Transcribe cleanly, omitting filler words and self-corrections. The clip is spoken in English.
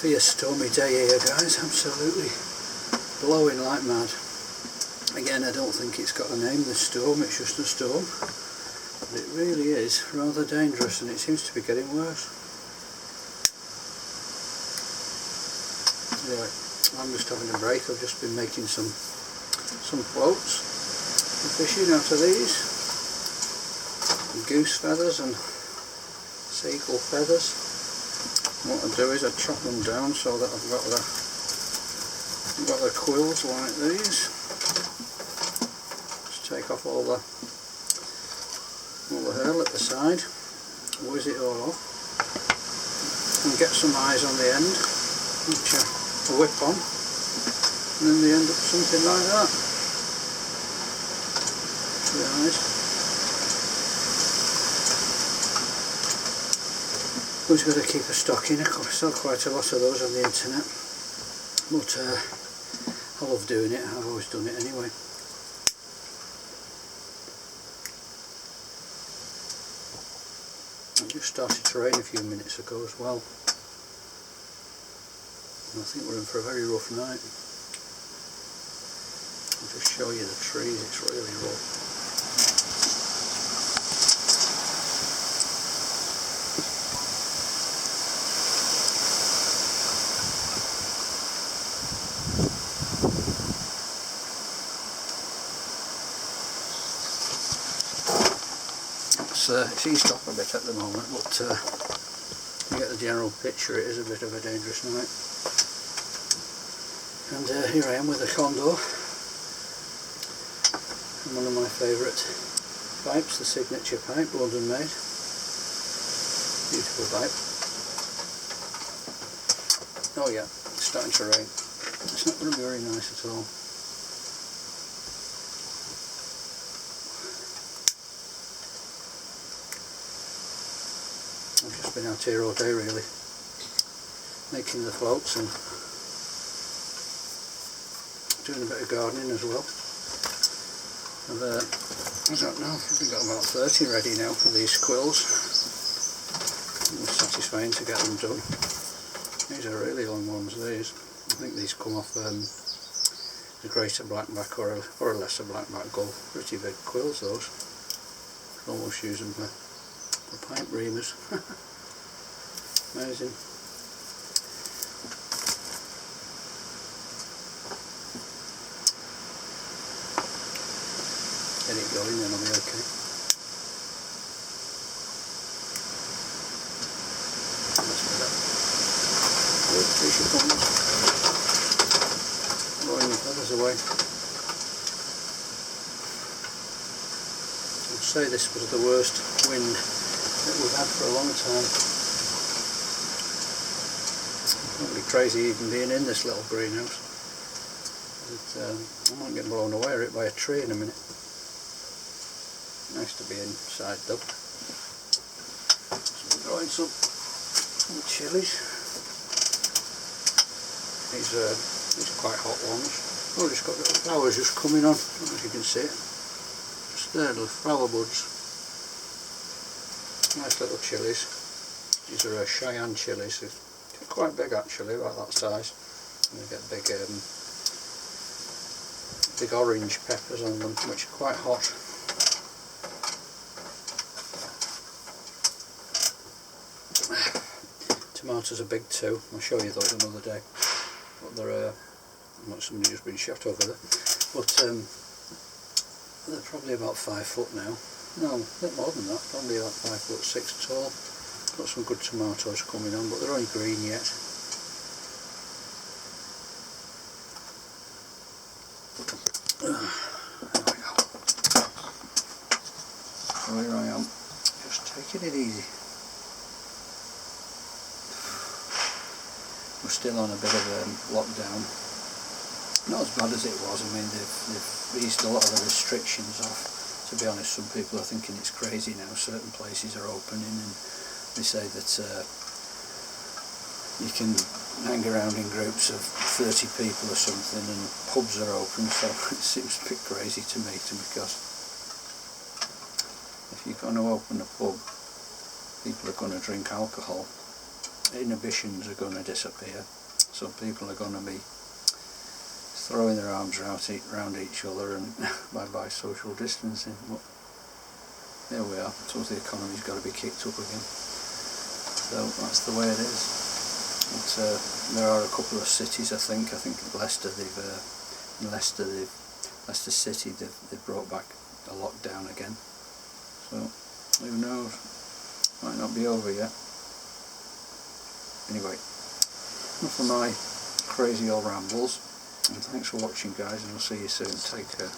fierce stormy day here, guys. Absolutely blowing like mad. Again, I don't think it's got a name, this storm, it's just a storm. But it really is rather dangerous, and it seems to be getting worse. Anyway, I'm just having a break. I've just been making some floats and fishing out of these. Goose feathers and seagull feathers. What I do is I chop them down so that I've got the quills like these. Just take off all the hair at the side, whiz it all off, and get some eyes on the end, which I whip on, and then they end up something like that. The eyes. Always got to keep a stock in. I sell quite a lot of those on the internet, but I love doing it. I've always done it anyway. It just started to rain a few minutes ago as well, and I think we're in for a very rough night. I'll just show you the trees. It's really rough. It's eased off a bit at the moment, but you get the general picture. It is a bit of a dangerous night. And here I am with a Condor, and one of my favourite pipes, the signature pipe, London made. Beautiful pipe. Oh yeah, it's starting to rain. It's not going to be very nice at all. I've just been out here all day really, making the floats and doing a bit of gardening as well. I don't know, I've probably got about 30 ready now for these quills. It was satisfying to get them done. These are really long ones, these. I think these come off a greater blackback or a lesser blackback gull. Pretty big quills those. Almost use them for pipe reamers. Amazing. Get it going, then I'll be okay. Good fishy comes. Blowing the feathers away. I'd say this was the worst wind that we've had for a long time. Probably crazy even being in this little greenhouse. I might get blown away or hit by a tree in a minute. Nice to be inside though. So we're growing some chilies. These are quite hot ones. Oh, just got little flowers just coming on. I don't know if you can see it. Just there, little flower buds. Nice little chilies. These are Cheyenne chilies. They're quite big actually, about that size. And they get big orange peppers on them, which are quite hot. Tomatoes are big too. I'll show you those another day. But they're like somebody just been shot over there. But they're probably about 5 foot now. No, a bit more than that. Probably about 5'6" tall. Got some good tomatoes coming on, but they're only green yet. There we go. So here I am, just taking it easy. We're still on a bit of a lockdown. Not as bad as it was. I mean, they've eased a lot of the restrictions off. To be honest, some people are thinking it's crazy now. Certain places are opening and they say that you can hang around in groups of 30 people or something, and pubs are open, so it seems a bit crazy to me, because if you're going to open a pub, people are going to drink alcohol. inhibitions are going to disappear. So people are going to be throwing their arms around each other and bye-bye social distancing. But there we are. I suppose the economy's got to be kicked up again. So that's the way it is. But, there are a couple of cities, I think Leicester, Leicester City, they've brought back a lockdown again. So who knows? Might not be over yet. Anyway, enough of my crazy old rambles, and thanks for watching, guys, and I'll see you soon. Take care.